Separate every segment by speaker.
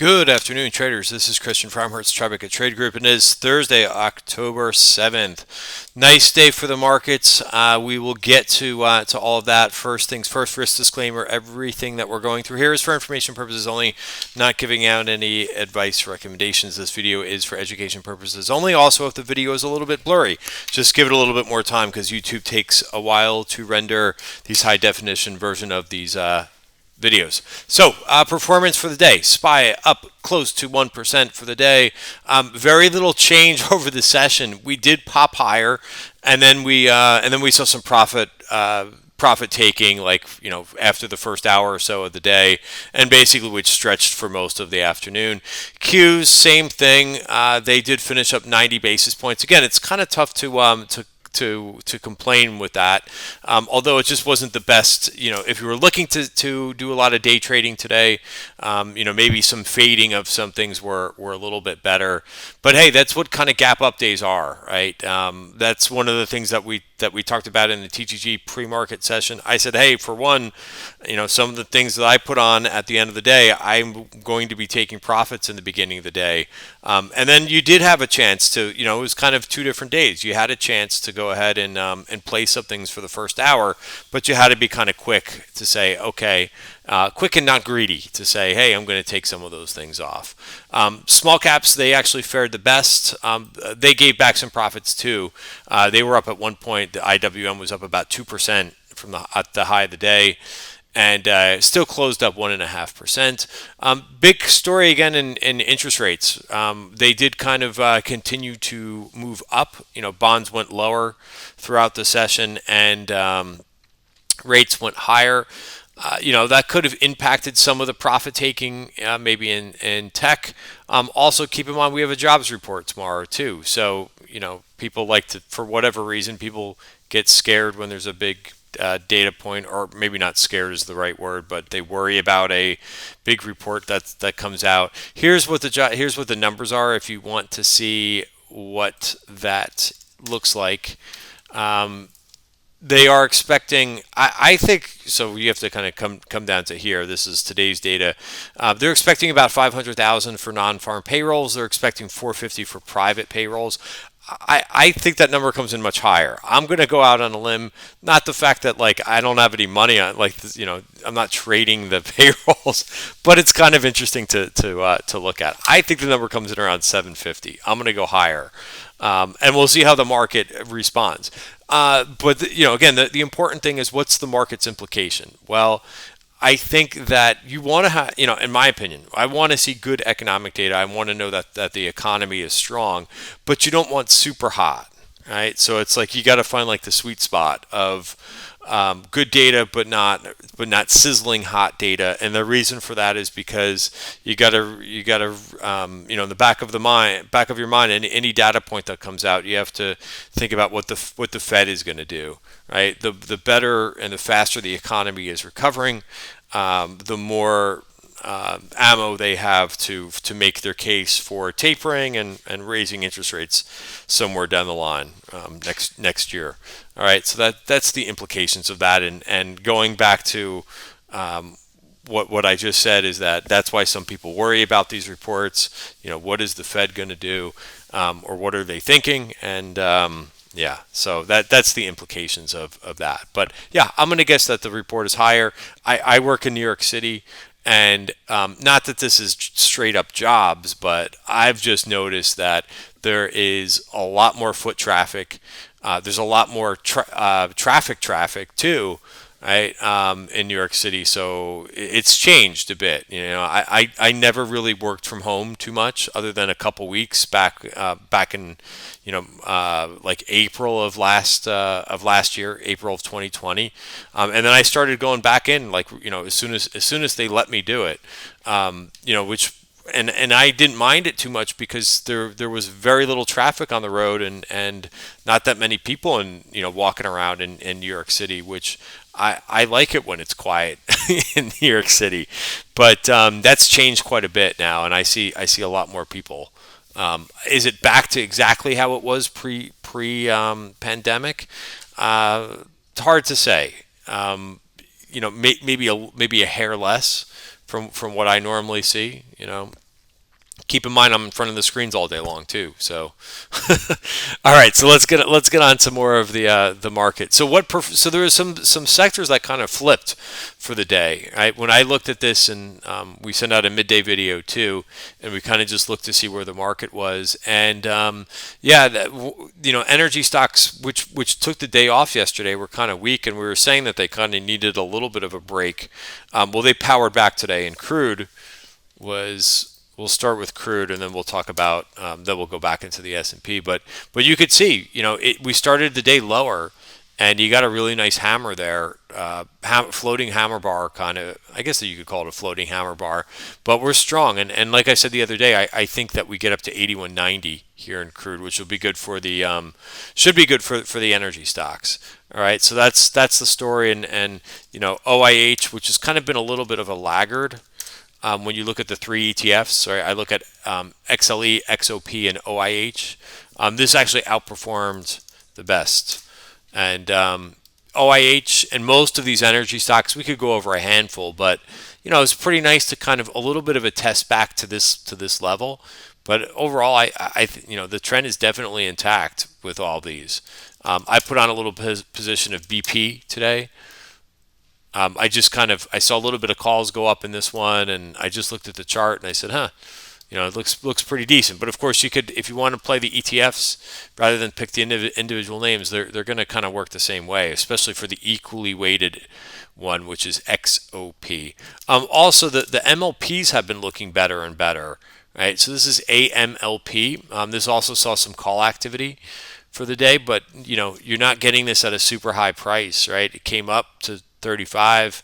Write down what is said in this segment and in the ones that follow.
Speaker 1: Good afternoon, traders. This is Christian from Tribeca Trade Group, and it is Thursday, October 7th. Nice day for the markets. We will get to all of that. First things first, risk disclaimer, everything that we're going through here is for information purposes only, not giving out any advice or recommendations. This video is for education purposes only. Also, if the video is a little bit blurry, just give it a little bit more time because YouTube takes a while to render these high definition version of these videos. So, performance for the day. SPY up close to 1% for the day. Very little change over the session. We did pop higher, and then we saw some profit taking, like, after the first hour or so of the day, and basically which stretched for most of the afternoon. Qs, same thing. They did finish up 90 basis points. Again, it's kind of tough to complain with that, although it just wasn't the best. If you were looking to do a lot of day trading today, maybe some fading of some things were a little bit better. But hey, that's what kind of gap up days are, right? That's one of the things that we talked about in the TTG pre-market session. I said, hey, for one, some of the things that I put on at the end of the day, I'm going to be taking profits in the beginning of the day. And then you did have a chance to, it was kind of two different days. You had a chance to go ahead and play some things for the first hour, but you had to be kind of quick to say, okay, quick and not greedy to say, hey, I'm going to take some of those things off. Small caps, they actually fared the best. They gave back some profits too. They were up at one point. The IWM was up about 2% from at the high of the day, and still closed up 1.5%. Big story again in interest rates. They did kind of continue to move up. Bonds went lower throughout the session, and rates went higher. That could have impacted some of the profit taking, maybe in tech. Also, keep in mind we have a jobs report tomorrow too. So, people like to, for whatever reason, people get scared when there's a big data point, or maybe not scared is the right word, but they worry about a big report that comes out. Here's what the numbers are if you want to see what that looks like. They are expecting, I think, so you have to kind of come down to here. This is today's data. They're expecting about 500,000 for non-farm payrolls. They're expecting 450 for private payrolls. I think that number comes in much higher. I'm going to go out on a limb, not the fact that I don't have any money on, I'm not trading the payrolls, but it's kind of interesting to look at. I think the number comes in around 750. I'm going to go higher, and we'll see how the market responds. But again, the important thing is, what's the market's implication? Well, I think that you want to have, in my opinion, I want to see good economic data. I want to know that the economy is strong, but you don't want super hot, right? So it's like you got to find the sweet spot of good data, but not sizzling hot data. And the reason for that is because you got to in the back of your mind, any data point that comes out, you have to think about what the Fed is going to do, right? The better and the faster the economy is recovering, the more ammo they have to make their case for tapering and raising interest rates somewhere down the line next year. All right, so that's the implications of that, and going back to what I just said is that's why some people worry about these reports. What is the Fed going to do, or what are they thinking? And yeah, so that's the implications of that. But yeah, I'm going to guess that the report is higher. I work in New York City, and not that this is straight up jobs, but I've just noticed that there is a lot more foot traffic. There's a lot more traffic too, right, in New York City. So it's changed a bit. I never really worked from home too much, other than a couple weeks back in April of last year, April of 2020, and then I started going back in as soon as they let me do it, which. And I didn't mind it too much because there was very little traffic on the road and not that many people walking around in New York City, which I like it when it's quiet in New York City. But that's changed quite a bit now, and I see a lot more people. Is it back to exactly how it was pre pandemic? It's hard to say. Maybe a hair less from what I normally see. Keep in mind I'm in front of the screens all day long too. So, all right. So let's get on to more of the market. So so there was some sectors that kind of flipped for the day. Right when I looked at this, and we sent out a midday video too, and we kind of just looked to see where the market was. And yeah, energy stocks which took the day off yesterday were kind of weak, and we were saying that they kind of needed a little bit of a break. Well, they powered back today, and crude was. We'll start with crude, and then we'll talk about. Then we'll go back into the S&P. But you could see, we started the day lower, and you got a really nice hammer there, floating hammer bar kind of. I guess that you could call it a floating hammer bar. But we're strong, and like I said the other day, I think that we get up to 81.90 here in crude, which will be good for the should be good for the energy stocks. All right, so that's the story, and OIH, which has kind of been a little bit of a laggard. When you look at the three ETFs, right, I look at XLE, XOP, and OIH. This actually outperformed the best. And OIH and most of these energy stocks, we could go over a handful, but it's pretty nice to kind of a little bit of a test back to this level. But overall, the trend is definitely intact with all these. I put on a little position of BP today. I saw a little bit of calls go up in this one, and I just looked at the chart and I said, it looks pretty decent. But of course, you could, if you want to play the ETFs rather than pick the individual names, they're going to kind of work the same way, especially for the equally weighted one, which is XOP. Also, the MLPs have been looking better and better, right? So this is AMLP. This also saw some call activity for the day, but you're not getting this at a super high price, right? It came up to 35,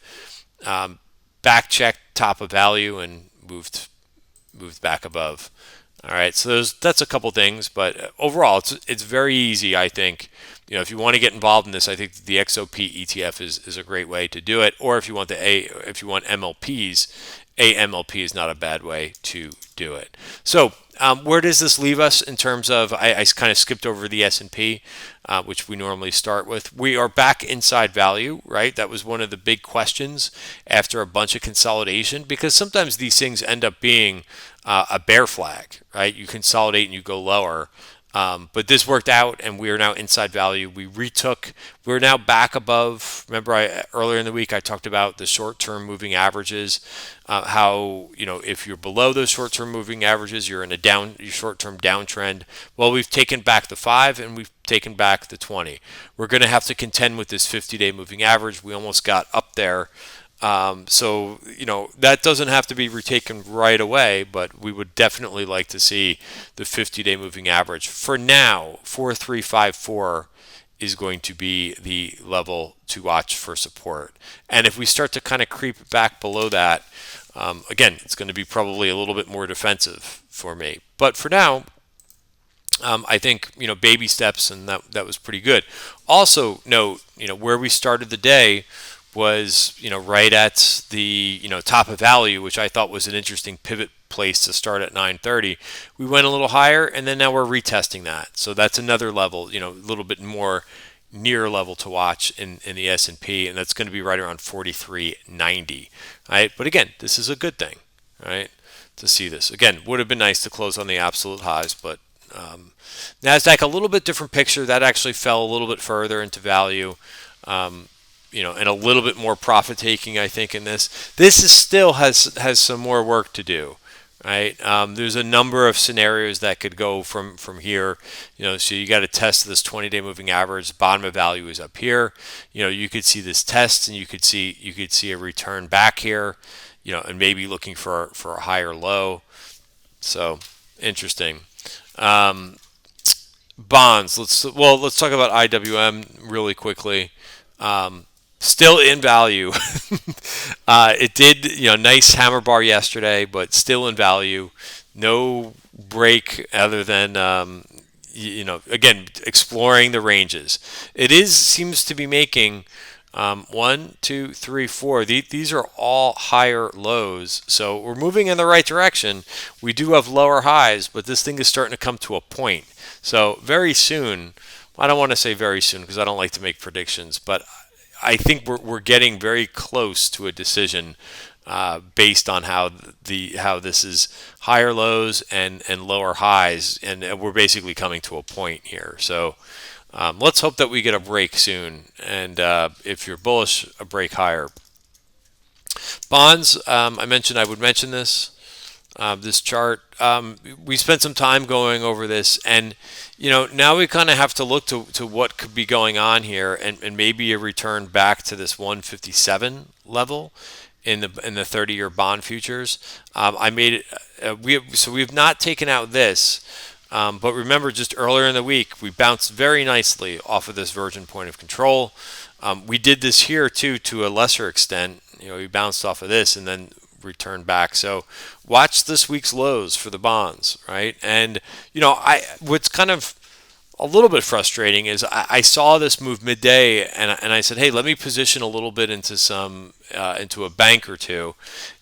Speaker 1: back checked top of value and moved back above. All right, so that's a couple things, but overall, it's very easy. I think if you want to get involved in this, I think the XOP ETF is a great way to do it. Or if you want MLPs, AMLP is not a bad way to do it. So where does this leave us in terms of? I kind of skipped over the S&P, which we normally start with. We are back inside value, right? That was one of the big questions after a bunch of consolidation, because sometimes these things end up being a bear flag, right? You consolidate and you go lower. But this worked out, and we are now inside value. We're now back above. Remember, earlier in the week I talked about the short-term moving averages. How if you're below those short-term moving averages, you're in a short-term downtrend. Well, we've taken back the 5 and we've taken back the 20. We're going to have to contend with this 50-day moving average. We almost got up there. So that doesn't have to be retaken right away, but we would definitely like to see the 50-day moving average. For now, 4354 is going to be the level to watch for support. And if we start to kind of creep back below that, again, it's going to be probably a little bit more defensive for me. But for now, I think baby steps, and that was pretty good. Also note where we started the day was right at the top of value, which I thought was an interesting pivot place to start at 930. We went a little higher, and then now we're retesting that. So that's another level, a little bit more near level to watch in the S&P, and that's going to be right around 4390. Right? But again, this is a good thing, right? To see this again, would have been nice to close on the absolute highs, but Nasdaq, a little bit different picture. That actually fell a little bit further into value. And a little bit more profit taking, I think, in this. This is still has some more work to do, right? There's a number of scenarios that could go from here. So you got to test this 20-day moving average. Bottom of value is up here. You could see this test, and you could see a return back here. And maybe looking for a higher low. So interesting. Bonds. Let's talk about IWM really quickly. Still in value. It did, nice hammer bar yesterday, but still in value. No break other than, again, exploring the ranges. Seems to be making 1, 2, 3, 4. These are all higher lows. So we're moving in the right direction. We do have lower highs, but this thing is starting to come to a point. So very soon, I don't want to say very soon because I don't like to make predictions, but I think we're getting very close to a decision based on how this is higher lows and lower highs, and we're basically coming to a point here. So let's hope that we get a break soon, and if you're bullish, a break higher. Bonds, I mentioned I would mention this chart. We spent some time going over this, and now we kind of have to look to what could be going on here, and maybe a return back to this 157 level in the 30-year bond futures. I made it. We've not taken out this. But remember, just earlier in the week, we bounced very nicely off of this virgin point of control. We did this here too, to a lesser extent. We bounced off of this and then returned back. So watch this week's lows for the bonds, right? And what's kind of a little bit frustrating is I saw this move midday, and I said, hey, let me position a little bit into into a bank or two,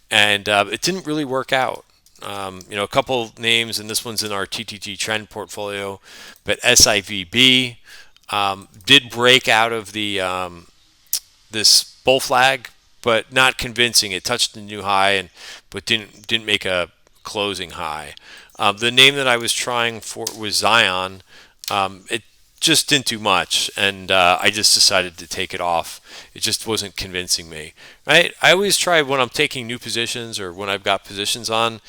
Speaker 1: and it didn't really work out. A couple names, and this one's in our TTG trend portfolio, but SIVB did break out of the this bull flag, but not convincing. It touched the new high, but didn't make a closing high. The name that I was trying for was Zion. It just didn't do much, and I just decided to take it off. It just wasn't convincing me. Right? I always try when I'm taking new positions or when I've got positions on.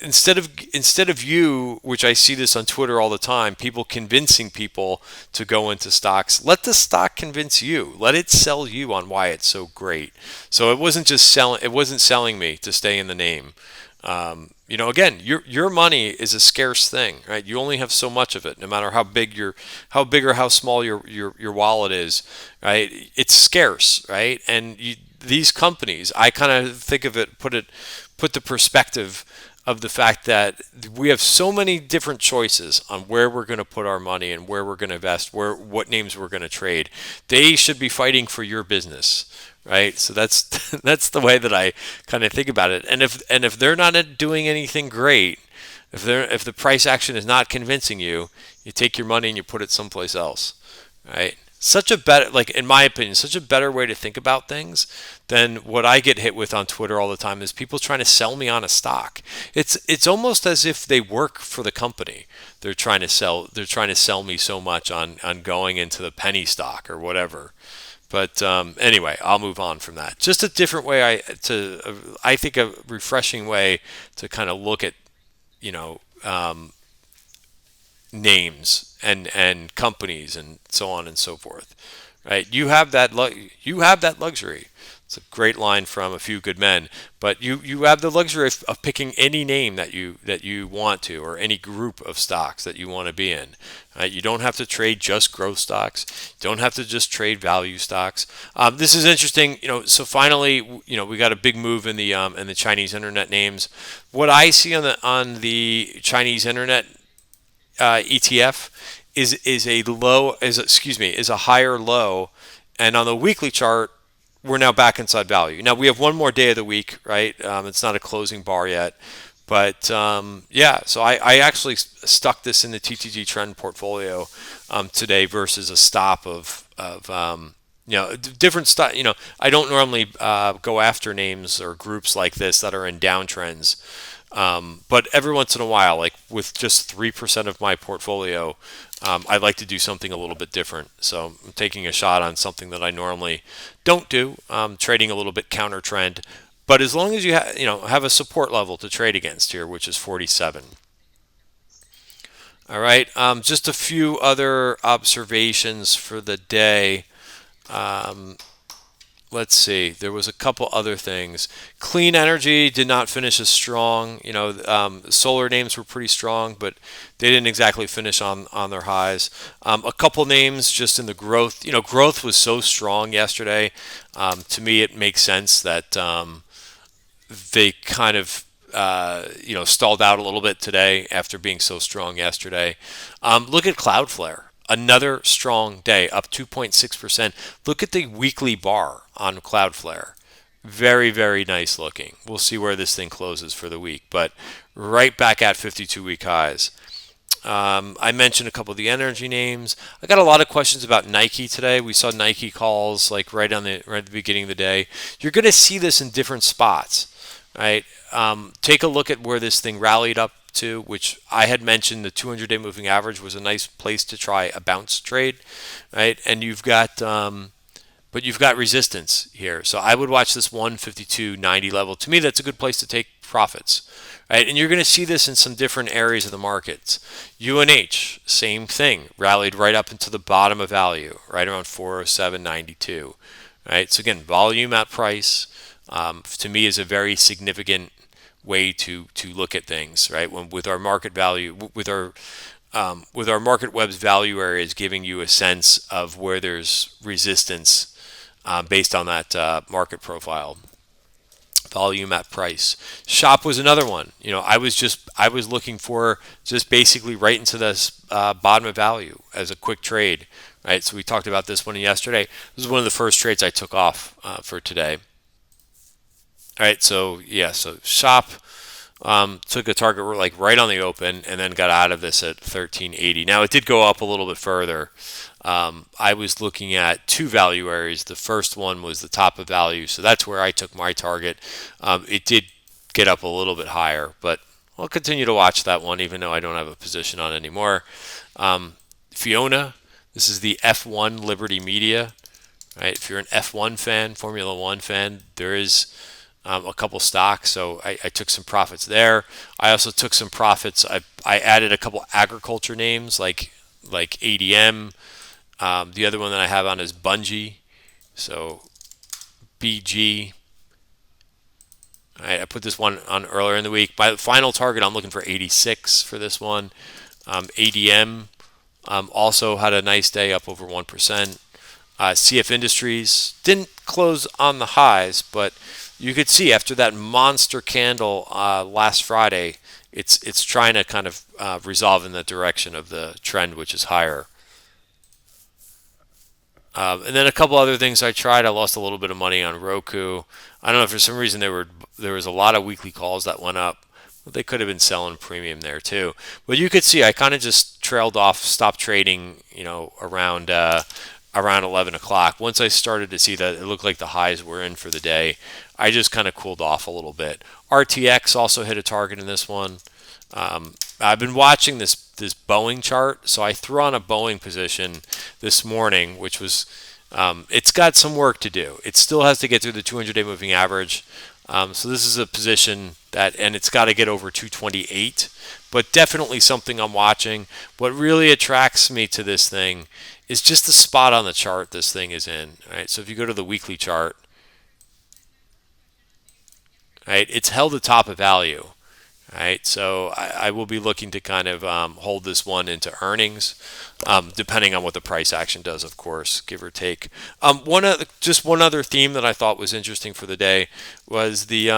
Speaker 1: Instead of you, which I see this on Twitter all the time, people convincing people to go into stocks, let the stock convince you. Let it sell you on why it's so great. So it wasn't just selling. It wasn't selling me to stay in the name. Again, your money is a scarce thing, right? You only have so much of it, no matter how big or how small your wallet is, right? It's scarce, right? And these companies, I kind of think of it, put the perspective of the fact that we have so many different choices on where we're going to put our money and where we're going to invest, what names we're going to trade. They should be fighting for your business, right? So that's that's the way that I kind of think about it. And if they're not doing anything great, if the price action is not convincing you, you take your money and you put it someplace else, right? Such a better, like in my opinion, such a better way to think about things than what I get hit with on Twitter all the time is people trying to sell me on a stock. It's almost as if they work for the company. They're trying to sell me so much on going into the penny stock or whatever. But anyway, I'll move on from that. Just a different way I think a refreshing way to kind of look at names and companies and so on and so forth, right? You have that luxury. It's a great line from A Few Good Men, but you have the luxury of picking any name that you want to, or any group of stocks that you want to be in. Right? You don't have to trade just growth stocks. You don't have to just trade value stocks. This is interesting. So finally, we got a big move in the Chinese internet names. What I see on the Chinese internet ETF is a higher low, and on the weekly chart we're now back inside value. Now we have one more day of the week, right? It's not a closing bar yet, but yeah. So I actually stuck this in the TTG trend portfolio today versus a stop of different stuff. I don't normally go after names or groups like this that are in downtrends. But every once in a while, like with just 3% of my portfolio, I like to do something a little bit different. So I'm taking a shot on something that I normally don't do, trading a little bit counter trend. But as long as you have a support level to trade against here, which is 47. All right, just a few other observations for the day. Let's see. There was a couple other things. Clean energy did not finish as strong. Solar names were pretty strong, but they didn't exactly finish on their highs. A couple names just in the growth. Growth was so strong yesterday. To me, it makes sense that they kind of stalled out a little bit today after being so strong yesterday. Look at Cloudflare. Another strong day, up 2.6%. Look at the weekly bar on Cloudflare. Very, very nice looking. We'll see where this thing closes for the week, but right back at 52-week highs. I mentioned a couple of the energy names. I got a lot of questions about Nike today. We saw Nike calls like right at the beginning of the day. You're going to see this in different spots, right? Take a look at where this thing rallied up to, which I had mentioned the 200-day moving average was a nice place to try a bounce trade, right? And but you've got resistance here. So I would watch this 152.90 level. To me, that's a good place to take profits, right? And you're going to see this in some different areas of the markets. UNH, same thing, rallied right up into the bottom of value, right around 407.92, right? So again, volume at price, to me is a very significant way to look at things, right? When with our market value, with our market web's value areas giving you a sense of where there's resistance based on that market profile. Volume at price. Shop was another one. I was looking for just basically right into this bottom of value as a quick trade, right? So we talked about this one yesterday. This is one of the first trades I took off for today. All right, so yeah, so shop took a target like right on the open and then got out of this at 1380. Now it did go up a little bit further. I was looking at two value areas. The first one was the top of value, so that's where I took my target. It did get up a little bit higher, but I'll continue to watch that one even though I don't have a position on it anymore. Fiona, this is the F1 Liberty Media. Right? If you're an F1 fan, Formula One fan, there is a couple stocks, so I took some profits there. I also took some profits. I added a couple agriculture names like ADM. The other one that I have on is Bungie, so BG. I put this one on earlier in the week. My final target, I'm looking for 86 for this one. ADM also had a nice day, up over 1%. CF Industries didn't close on the highs, but you could see after that monster candle last Friday, it's trying to kind of resolve in the direction of the trend, which is higher. And then a couple other things I tried. I lost a little bit of money on Roku. I don't know, for some reason there was a lot of weekly calls that went up. But they could have been selling premium there too. But you could see I kind of just trailed off, stopped trading, around 11 o'clock. Once I started to see that it looked like the highs were in for the day, I just kind of cooled off a little bit. RTX also hit a target in this one. I've been watching this Boeing chart, so I threw on a Boeing position this morning, which was it's got some work to do. It still has to get through the 200-day moving average. So this is a position and it's got to get over 228, but definitely something I'm watching. What really attracts me to this thing is just the spot on the chart this thing is in. Right, so if you go to the weekly chart, right, it's held atop of value. Right, so I will be looking to kind of hold this one into earnings, depending on what the price action does, of course, give or take. Just one other theme that I thought was interesting for the day was we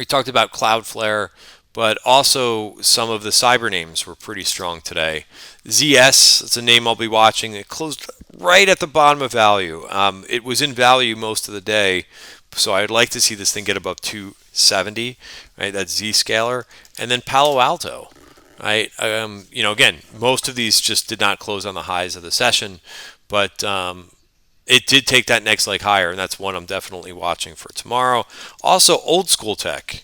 Speaker 1: talked about Cloudflare, but also some of the cyber names were pretty strong today. ZS, it's a name I'll be watching. It closed right at the bottom of value. It was in value most of the day, so I'd like to see this thing get above 270, right? That's Zscaler, and then Palo Alto, right? Again, most of these just did not close on the highs of the session, but it did take that next leg higher, and that's one I'm definitely watching for tomorrow. Also, old school tech,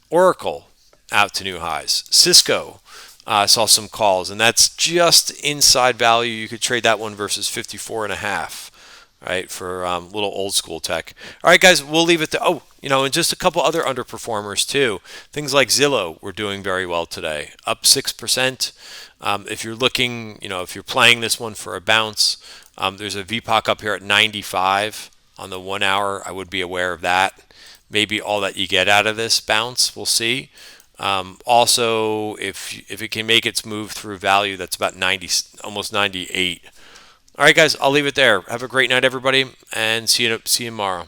Speaker 1: Oracle out to new highs. Cisco saw some calls, and that's just inside value. You could trade that one versus 54.5. Right, for little old school tech. All right, guys, we'll leave it to, and just a couple other underperformers too. Things like Zillow were doing very well today, up 6%. If you're looking, if you're playing this one for a bounce, there's a VPOC up here at 95 on the 1 hour. I would be aware of that. Maybe all that you get out of this bounce, we'll see. Also, if it can make its move through value, that's about 90, almost 98. All right, guys, I'll leave it there. Have a great night, everybody, and see you tomorrow.